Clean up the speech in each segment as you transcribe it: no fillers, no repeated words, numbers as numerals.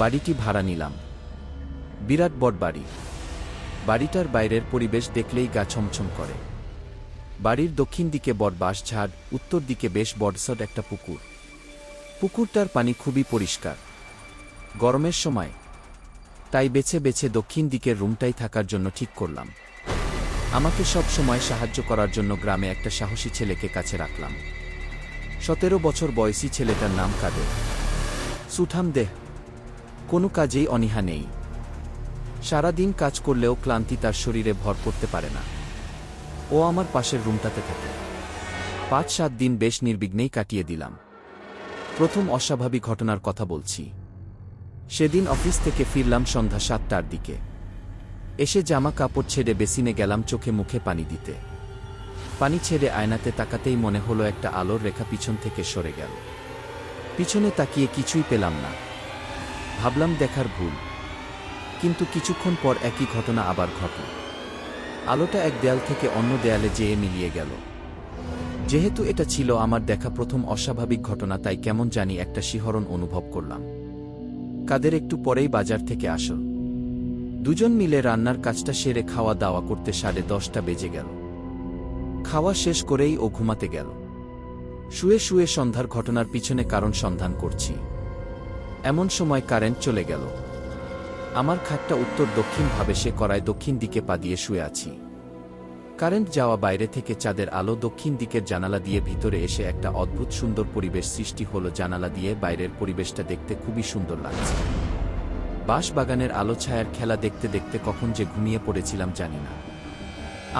বাড়িটি ভাড়া নিলাম। বিরাট বড় বাড়ি। বাড়িটার বাইরের পরিবেশ দেখলেই গা ছমছম করে। বাড়ির দক্ষিণ দিকে বড় বাঁশঝাড়, উত্তর দিকে বেশ বড়সড় একটা পুকুর। পুকুরটার পানি খুবই পরিষ্কার। গরমের সময় তাই বেছে বেছে দক্ষিণ দিকের রুমটাই থাকার জন্য ঠিক করলাম। আমাকে সব সময় সাহায্য করার জন্য গ্রামে একটা সাহসী ছেলেকে কাছে রাখলাম। 17 বছর বয়সী ছেলেটার নাম কাদের। সুঠাম দেহ, কোনো কাজেই অনীহা নেই। সারাদিন কাজ করলেও ক্লান্তি তার শরীরে ভর করতে পারে না। ও আমার পাশের রুমটাতে থাকে। 5-7 দিন বেশ নির্বিঘ্নেই কাটিয়ে দিলাম। প্রথম অস্বাভাবিক ঘটনার কথা বলছি। সেদিন অফিস থেকে ফিরলাম সন্ধ্যা 7টার দিকে। এসে জামা কাপড় ছেড়ে বেসিনে গেলাম চোখে মুখে পানি দিতে। পানি ছেড়ে আয়নাতে তাকাতেই মনে হলো একটা আলোর রেখা পিছন থেকে সরে গেল। পিছনে তাকিয়ে কিছুই পেলাম না। ভাবলাম দেখার ভুল। কিন্তু কিছুক্ষণ পর একই ঘটনা আবার ঘটল। আলোটা এক দেয়াল থেকে অন্য দেয়ালে যেয়ে মিলিয়ে গেল। যেহেতু এটা ছিল আমার দেখা প্রথম অস্বাভাবিক ঘটনা, তাই কেমন জানি একটা শিহরণ অনুভব করলাম। কাদের একটু পরেই বাজার থেকে আসল। দুজন মিলে রান্নার কাজটা সেরে খাওয়া দাওয়া করতে 10:30টা বেজে গেল। খাওয়া শেষ করেই ও ঘুমাতে গেল। শুয়ে শুয়ে সন্ধ্যার ঘটনার পিছনে কারণ সন্ধান করছি। এমন সময় কারেন্ট চলে গেল। আমার খাটটা উত্তর দক্ষিণ ভাবে, সে করায় দক্ষিণ দিকে পা দিয়ে শুয়ে আছি। কারেন্ট যাওয়া বাইরে থেকে চাঁদের আলো দক্ষিণ দিকের জানালা দিয়ে ভিতরে এসে একটা অদ্ভুত সুন্দর পরিবেশ সৃষ্টি হলো। জানালা দিয়ে বাইরের পরিবেশটা দেখতে খুবই সুন্দর লাগছে। বাঁশ বাগানের আলো ছায়ার খেলা দেখতে দেখতে কখন যে ঘুমিয়ে পড়েছিলাম জানি না।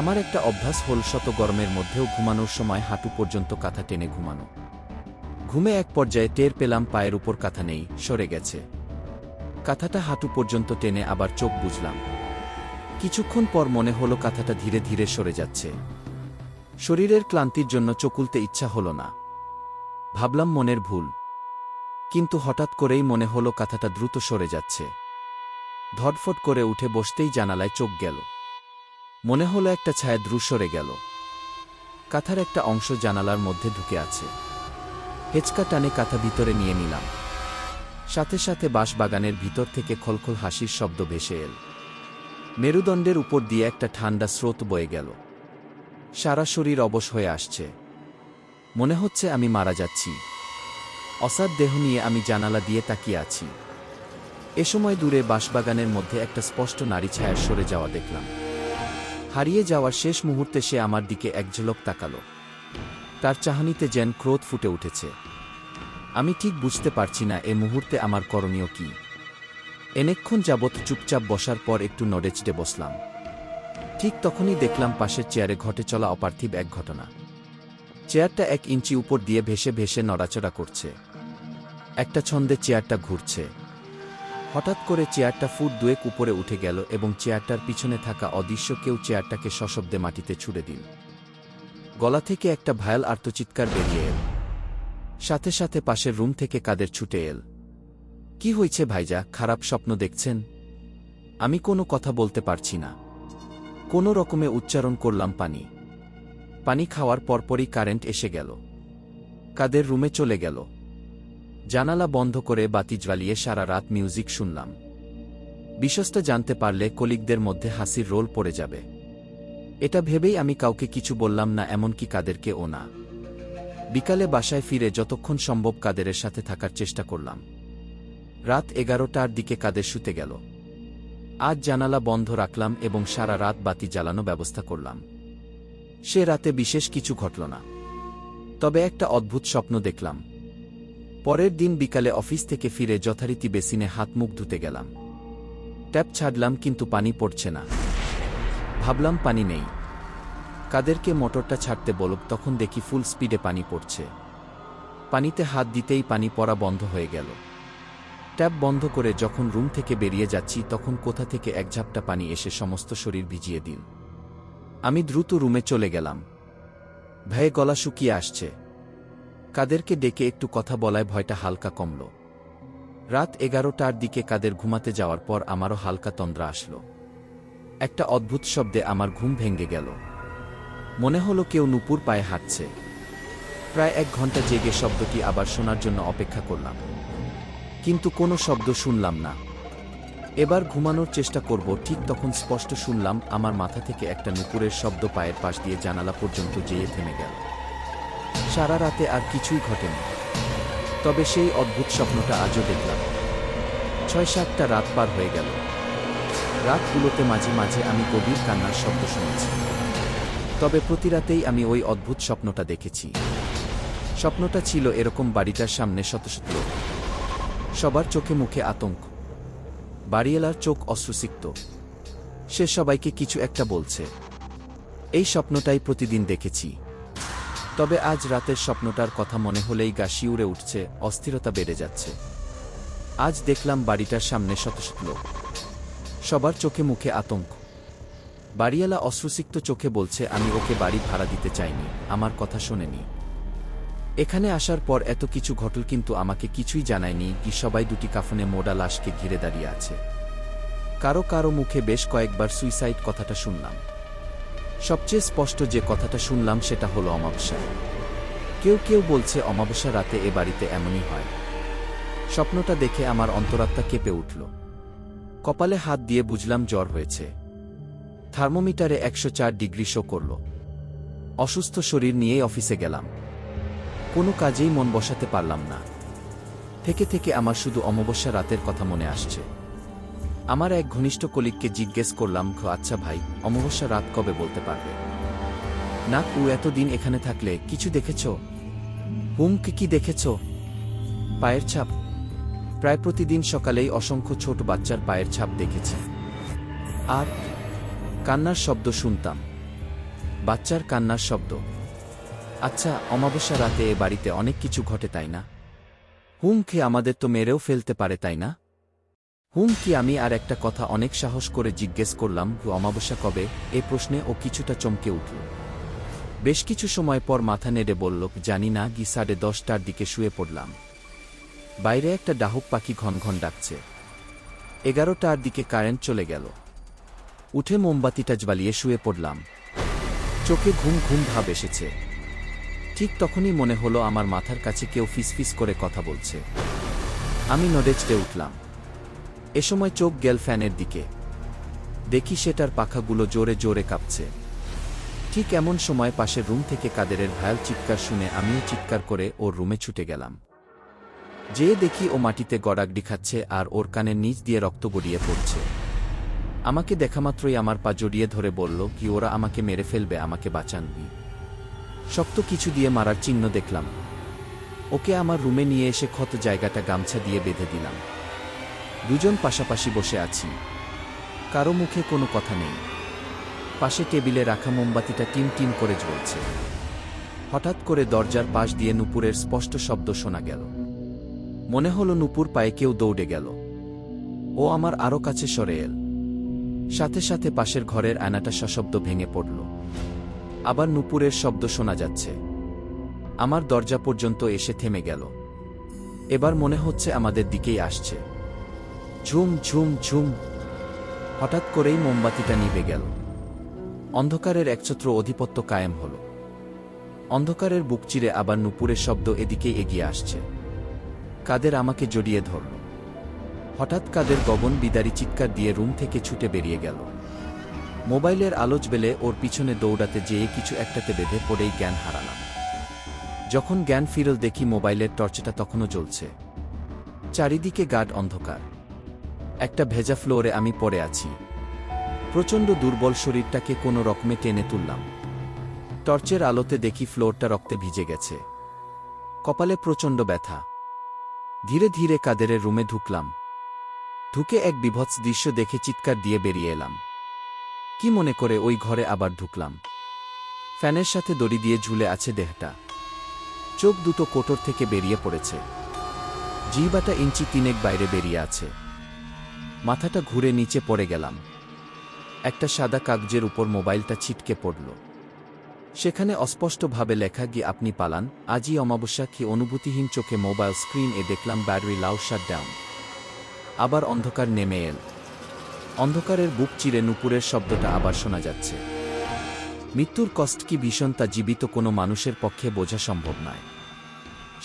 আমার একটা অভ্যাস হল শত গরমের মধ্যেও ঘুমানোর সময় হাঁটু পর্যন্ত কাঁথা টেনে ঘুমানো। ঘুমে এক পর্যায়ে টের পেলাম পায়ের উপর কাঁথা নেই, সরে গেছে। কাঁথাটা হাঁটু পর্যন্ত টেনে আবার চোখ বুজলাম। কিছুক্ষণ পর মনে হলো কাঁথাটা ধীরে ধীরে সরে যাচ্ছে। শরীরের ক্লান্তির জন্য চোখ খুলতে ইচ্ছা হলো না। ভাবলাম মনের ভুল। কিন্তু হঠাৎ করেই মনে হলো কাঁথাটা দ্রুত সরে যাচ্ছে। ধড়ফড় করে উঠে বসতেই জানালায় চোখ গেল। মনে হলো একটা ছায়া দ্রুত সরে গেল। কাঁথার একটা অংশ জানালার মধ্যে ঢুকে আছে। হেঁচকা টানে কাঁথা ভিতরে নিয়ে নিলাম। সাথে সাথে বাঁশবাগানের ভিতর থেকে খলখল হাসির শব্দ ভেসে এল। মেরুদণ্ডের উপর দিয়ে একটা ঠান্ডা স্রোত বয়ে গেল। সারা শরীর অবশ হয়ে আসছে। মনে হচ্ছে আমি মারা যাচ্ছি। অসাড় দেহ নিয়ে আমি জানালা দিয়ে তাকিয়ে আছি। এ সময় দূরে বাঁশবাগানের মধ্যে একটা স্পষ্ট নারী ছায়ার সরে যাওয়া দেখলাম। হারিয়ে যাওয়ার শেষ মুহূর্তে সে আমার দিকে এক ঝলক তাকাল। তার চাহনিতে যেন ক্রোধ ফুটে উঠেছে। আমি ঠিক বুঝতে পারছি না এ মুহূর্তে আমার করণীয় কি। অনেকক্ষণ যাবৎ চুপচাপ বসার পর একটু নড়েচড়ে বসলাম। ঠিক তখনই দেখলাম পাশের চেয়ারে ঘটে চলা অপার্থিব এক ঘটনা। চেয়ারটা 1 ইঞ্চি উপর দিয়ে ভেসে ভেসে নড়াচড়া করছে। একটা ছন্দে চেয়ারটা ঘুরছে। হঠাৎ করে চেয়ারটা ফুট 2 উপরে উঠে গেল এবং চেয়ারটার পিছনে থাকা অদৃশ্য কেউ চেয়ারটাকে সশব্দে মাটিতে ছুড়ে দিল। গলা থেকে একটা ভয়াল আর্তচিৎকার বেরিয়ে এল। সাথে সাথে পাশের রুম থেকে কাদের ছুটে এল। কি হয়েছে ভাইজা, খারাপ স্বপ্ন দেখছেন? আমি কোনো কথা বলতে পারছি না। কোনো রকমে উচ্চারণ করলাম পানি। পানি খাওয়ার পরপরই কারেন্ট এসে গেল। কাদের রুমে চলে গেল। জানালা বন্ধ করে বাতি জ্বালিয়ে সারা রাত মিউজিক শুনলাম। বিশ্বস্ত জানতে পারলে কলিগদের মধ্যে হাসির রোল পড়ে যাবে। এটা ভেবেই আমি কাউকে কিছু বললাম না, এমনকি কাদেরকে ও না। বিকালে বাসায় ফিরে যতক্ষণ সম্ভব কাদেরের সাথে থাকার চেষ্টা করলাম। রাত 11টার দিকে কাদের শুতে গেল। আজ জানালা বন্ধ রাখলাম এবং সারা রাত বাতি জ্বালানো ব্যবস্থা করলাম। সে রাতে বিশেষ কিছু ঘটল না। তবে একটা অদ্ভুত স্বপ্ন দেখলাম। পরের দিন বিকালে অফিস থেকে ফিরে যথারীতি বেসিনে হাত মুখ ধুতে গেলাম। ট্যাপ ছাড়লাম কিন্তু পানি পড়ছে না। ভাবলাম পানি নেই। কাদেরকে মোটরটা ছাড়তে বলব, তখন দেখি ফুল স্পিডে পানি পড়ছে। পানিতে হাত দিতেই পানি পড়া বন্ধ হয়ে গেল। ট্যাপ বন্ধ করে যখন রুম থেকে বেরিয়ে যাচ্ছি তখন কোথা থেকে এক ঝাপটা পানি এসে সমস্ত শরীর ভিজিয়ে দিল। আমি দ্রুত রুমে চলে গেলাম। ভয়ে গলা শুকিয়ে আসছে। কাদেরকে ডেকে একটু কথা বলায় ভয়টা হালকা কমল। রাত 11টার দিকে কাদের ঘুমাতে যাওয়ার পর আমারও হালকা তন্দ্রা আসলো। একটা অদ্ভুত শব্দে আমার ঘুম ভেঙে গেল। মনে হলো কেউ নুপুর পায়ে হাঁটছে। প্রায় 1 ঘন্টা জেগে শব্দটি আবার শোনার জন্য অপেক্ষা করলাম। কিন্তু কোনো শব্দ শুনলাম না। এবার ঘুমানোর চেষ্টা করব, ঠিক তখন স্পষ্ট শুনলাম আমার মাথা থেকে একটা নুপুরের শব্দ পায়ের পাশ দিয়ে জানালা পর্যন্ত যেয়ে থেমে গেল। সারা রাতে আর কিছুই ঘটেনি, তবে সেই অদ্ভুত স্বপ্নটা আজও দেখলাম। ৬-৭টা রাত পার হয়ে গেল। রাতগুলোতে মাঝে মাঝে আমি গভীর কান্নার শব্দ শুনেছি, তবে প্রতি রাতেই আমি ওই অদ্ভুত স্বপ্নটা দেখেছি। স্বপ্নটা ছিল এরকম, বাড়িটার সামনে শত শত লোক, সবার চোখে মুখে আতঙ্ক। বাড়িওয়ালার চোখ অশ্রুসিক্ত, সে সবাইকে কিছু একটা বলছে। এই স্বপ্নটাই প্রতিদিন দেখেছি, তবে আজ রাতের স্বপ্নটার কথা মনে হলেই গা শিউরে উঠছে, অস্থিরতা বেড়ে যাচ্ছে। আজ দেখলাম বাড়িটার সামনে শত শত লোক, সবার চোখে মুখে আতঙ্ক। বাড়িওয়ালা অশ্রুসিক্ত চোখে বলছে, আমি ওকে বাড়ি ভাড়া দিতে চাইনি, আমার কথা শোনেনি। এখানে আসার পর এত কিছু ঘটল, কিন্তু আমাকে কিছুই জানায়নি। কি সবাই দুটি কাফনে মোড়া লাশকে ঘিরে দাঁড়িয়ে আছে। কারো কারো মুখে বেশ কয়েকবার সুইসাইড কথাটা শুনলাম। সবচেয়ে স্পষ্ট যে কথাটা শুনলাম সেটা হলো অমাবস্যা। কেউ কেউ বলছে অমাবস্যা রাতে এ বাড়িতে এমনই হয়। স্বপ্নটা দেখে আমার অন্তরাত্মা কেঁপে উঠল। কপালে হাত দিয়ে বুঝলাম জ্বর হয়েছে। থার্মোমিটারে ১০৪ ডিগ্রি শো করল। অসুস্থ শরীর নিয়েই অফিসে গেলাম। কোনো কাজেই মন বসাতে পারলাম না। থেকে থেকে আমার শুধু অমাবস্যা রাতের কথা মনে আসছে। আমার এক ঘনিষ্ঠ কলিগকে জিজ্ঞেস করলাম, আচ্ছা ভাই, অমাবস্যা রাত কবে বলতে পারবে? না, ও এতদিন এখানে থাকলে কিছু দেখেছ? কি দেখেছ? পায়ের ছাপ। প্রায় প্রতিদিন সকালেই অসংখ্য ছোট বাচ্চার পায়ের ছাপ দেখেছি, আর কান্নার শব্দ শুনতাম। বাচ্চার কান্নার শব্দ। আচ্ছা, অমাবস্যা রাতে এ বাড়িতে অনেক কিছু ঘটে, তাই না? কি আমাদের তো মেরেও ফেলতে পারে, তাই না? কি আমি আর একটা কথা অনেক সাহস করে জিজ্ঞেস করলাম, অমাবস্যা কবে? এ প্রশ্নে ও কিছুটা চমকে উঠল। বেশ কিছু সময় পর মাথা নেড়ে বলল, জানি না। 10:30টার দিকে শুয়ে পড়লাম। বাইরে একটা ডাহুক পাখি ঘন ঘন ডাকছে। 11টার দিকে কারেন্ট চলে গেল। উঠে মোমবাতিটা জ্বালিয়ে শুয়ে পড়লাম। চোখে ঘুম ঘুম ভাব এসেছে। ঠিক তখনই মনে হলো আমার মাথার কাছে কেউ ফিসফিস করে কথা বলছে। আমি নড়ে উঠলাম। এ সময় চোখ গেল ফ্যানের দিকে। দেখি সেটার পাখাগুলো জোরে জোরে কাঁপছে। ঠিক এমন সময় পাশের রুম থেকে কাদেরের ভায়াল চিৎকার শুনে আমিও চিৎকার করে ওর রুমে ছুটে গেলাম। যেয়ে দেখি ও মাটিতে গড়াগড়ি খাচ্ছে আর ওর কানের নিচ দিয়ে রক্ত গড়িয়ে পড়ছে। আমাকে দেখামাত্রই আমার পা জড়িয়ে ধরে বলল, কি ওরা আমাকে মেরে ফেলবে, আমাকে বাঁচানবি। শক্ত কিছু দিয়ে মারার চিহ্ন দেখলাম। ওকে আমার রুমে নিয়ে এসে ক্ষত জায়গাটা গামছা দিয়ে বেঁধে দিলাম। দুজন পাশাপাশি বসে আছি, কারো মুখে কোনো কথা নেই। পাশে টেবিলে রাখা মোমবাতিটা টিম টিম করে জ্বলছে। হঠাৎ করে দরজার পাশ দিয়ে নুপুরের স্পষ্ট শব্দ শোনা গেল। মনে হলো নুপুর পায়ে কেউ দৌড়ে গেল। ও আমার আরও কাছে সরে এল। সাথে সাথে পাশের ঘরের আয়নাটা সশব্দ ভেঙে পড়ল। আবার নুপুরের শব্দ শোনা যাচ্ছে। আমার দরজা পর্যন্ত এসে থেমে গেল। এবার মনে হচ্ছে আমাদের দিকেই আসছে। ঝুম ঝুম ঝুম। হঠাৎ করেই মোমবাতিটা নিভে গেল। অন্ধকারের একছত্র অধিপত্য কায়েম হল। অন্ধকারের বুক চিরে আবার নুপুরের শব্দ এদিকেই এগিয়ে আসছে। কাদের আমাকে জড়িয়ে ধরল। হঠাৎ কাদের গগন বিদারী চিৎকার দিয়ে রুম থেকে ছুটে বেরিয়ে গেল। মোবাইলের আলো জ্বেলে ওর পিছনে দৌড়াতে যেয়ে কিছু একটাতে বেঁধে পড়েই জ্ঞান হারালাম। যখন জ্ঞান ফিরল দেখি মোবাইলের টর্চটা তখনও জ্বলছে। চারিদিকে গাঢ় অন্ধকার। একটা ভেজা ফ্লোরে আমি পড়ে আছি। প্রচণ্ড দুর্বল শরীরটাকে কোনো রকমে টেনে তুললাম। টর্চের আলোতে দেখি ফ্লোরটা রক্তে ভিজে গেছে। কপালে প্রচণ্ড ব্যথা। ধীরে ধীরে কাদেরের রুমে ঢুকলাম। ঢুকে এক বীভৎস দৃশ্য দেখে চিৎকার দিয়ে বেরিয়ে এলাম। কি মনে করে ওই ঘরে আবার ঢুকলাম। ফ্যানের সাথে দড়ি দিয়ে ঝুলে আছে দেহটা। চোখ দুটো কোটর থেকে বেরিয়ে পড়েছে। জিহ্বাটা ইঞ্চি তিনেক বাইরে বেরিয়ে আছে। মাথাটা ঘুরে নিচে পড়ে গেলাম। একটা সাদা কাগজের উপর মোবাইলটা ছিটকে পড়ল। সেখানে অস্পষ্টভাবে লেখা, গিয়ে আপনি পালান, আজই অমাবস্যা। কি অনুভূতিহীন চোখে মোবাইল স্ক্রিন এ দেখলাম ব্যাটারি লাউ শাটডাউন। আবার অন্ধকার নেমে এল। অন্ধকারের বুক চিরে নুপুরের শব্দটা আবার শোনা যাচ্ছে। মৃত্যুর কষ্ট কি ভীষণ তা জীবিত কোনো মানুষের পক্ষে বোঝা সম্ভব নয়।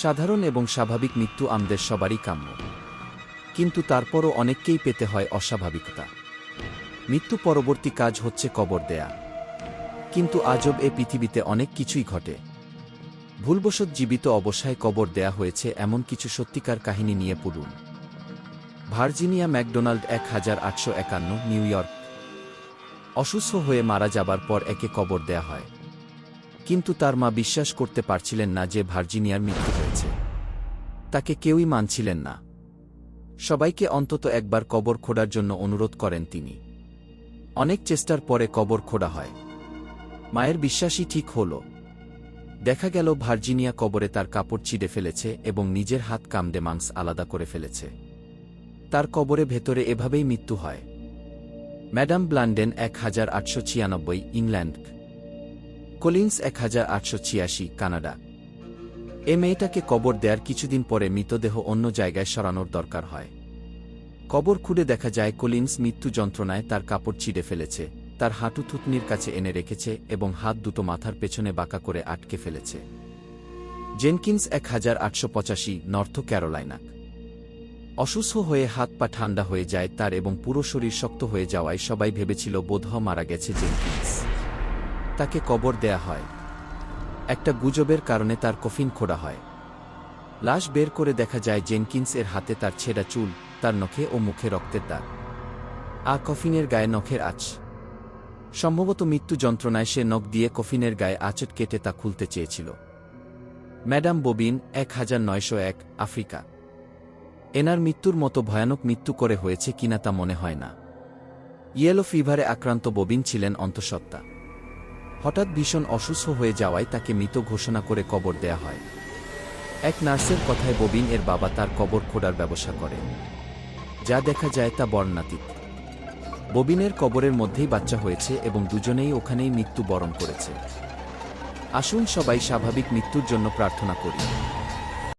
সাধারণ এবং স্বাভাবিক মৃত্যু আমাদের সবারই কাম্য। কিন্তু তারপরও অনেককেই পেতে হয় অস্বাভাবিকতা। মৃত্যু পরবর্তী কাজ হচ্ছে কবর দেয়া। কিন্তু আজব এ পৃথিবীতে অনেক কিছুই ঘটে। ভুলবশত জীবিত অবস্থায় কবর দেয়া হয়েছে এমন কিছু সত্যিকার কাহিনী নিয়ে পড়ুন। Virginia McDonald 1851 New York. অসুস্থ হয়ে মারা যাবার পর একে কবর দেয়া হয়। কিন্তু তার মা বিশ্বাস করতে পারছিলেন না যে ভার্জিনিয়ার মৃত্যু হয়েছে। তাকে কেউই মানছিলেন না। সবাইকে অন্তত একবার কবর খোঁড়ার জন্য অনুরোধ করেন তিনি। অনেক চেষ্টার পরে কবর খোঁড়া হয়। মায়ের বিশ্বাসই ঠিক হল। দেখা গেল ভার্জিনিয়া কবরে তার কাপড় ছিঁড়ে ফেলেছে এবং নিজের হাত কামড়ে মাংস আলাদা করে ফেলেছে। তার কবরে ভেতরে এভাবেই মৃত্যু হয়। Madam Blunden 1896 England. Collins 1886 Canada. এ মেয়েটাকে কবর দেয়ার কিছুদিন পরে মৃতদেহ অন্য জায়গায় সরানোর দরকার হয়। কবর খুঁড়ে দেখা যায় কলিন্স মৃত্যু যন্ত্রণায় তার কাপড় ছিঁড়ে ফেলেছে, তার হাঁটু থুতনির কাছে এনে রেখেছে এবং হাত দুটো মাথার পেছনে বাঁকা করে আটকে ফেলেছে। Jenkins 1885 north Carolina. অসুস্থ হয়ে হাত পা ঠান্ডা হয়ে যায় তার এবং পুরো শরীর শক্ত হয়ে যাওয়ায় সবাই ভেবেছিল বোধহয় মারা গেছে জেনকিন্স। তাকে কবর দেয়া হয়। একটা গুজবের কারণে তার কফিন খোঁড়া হয়। লাশ বের করে দেখা যায় জেনকিন্স এর হাতে তার ছেঁড়া চুল, তার নখে ও মুখে রক্তের দাগ। কফিনের গায়ে নখের আঁচ। সম্ভবত মৃত্যু যন্ত্রণায় সে নখ দিয়ে কফিনের গায়ে আঁচট কেটে তা খুলতে চেয়েছিল। Madam bobbin 1901 Africa. এনার মৃত্যুর মতো ভয়ানক মৃত্যু করে হয়েছে কিনা তা মনে হয় না। ইয়েলো ফিভারে আক্রান্ত ববিন ছিলেন অন্তঃসত্ত্বা। হঠাৎ ভীষণ অসুস্থ হয়ে যাওয়ায় তাকে মৃত ঘোষণা করে কবর দেয়া হয়। এক নার্সের কথায় ববিন এর বাবা তার কবর খোঁড়ার ব্যবসা করে। যা দেখা যায় তা বর্ণনাতীত। ববিনের কবরের মধ্যেই বাচ্চা হয়েছে এবং দুজনেই ওখানেই মৃত্যু বরণ করেছে। আসুন সবাই স্বাভাবিক মৃত্যুর জন্য প্রার্থনা করি।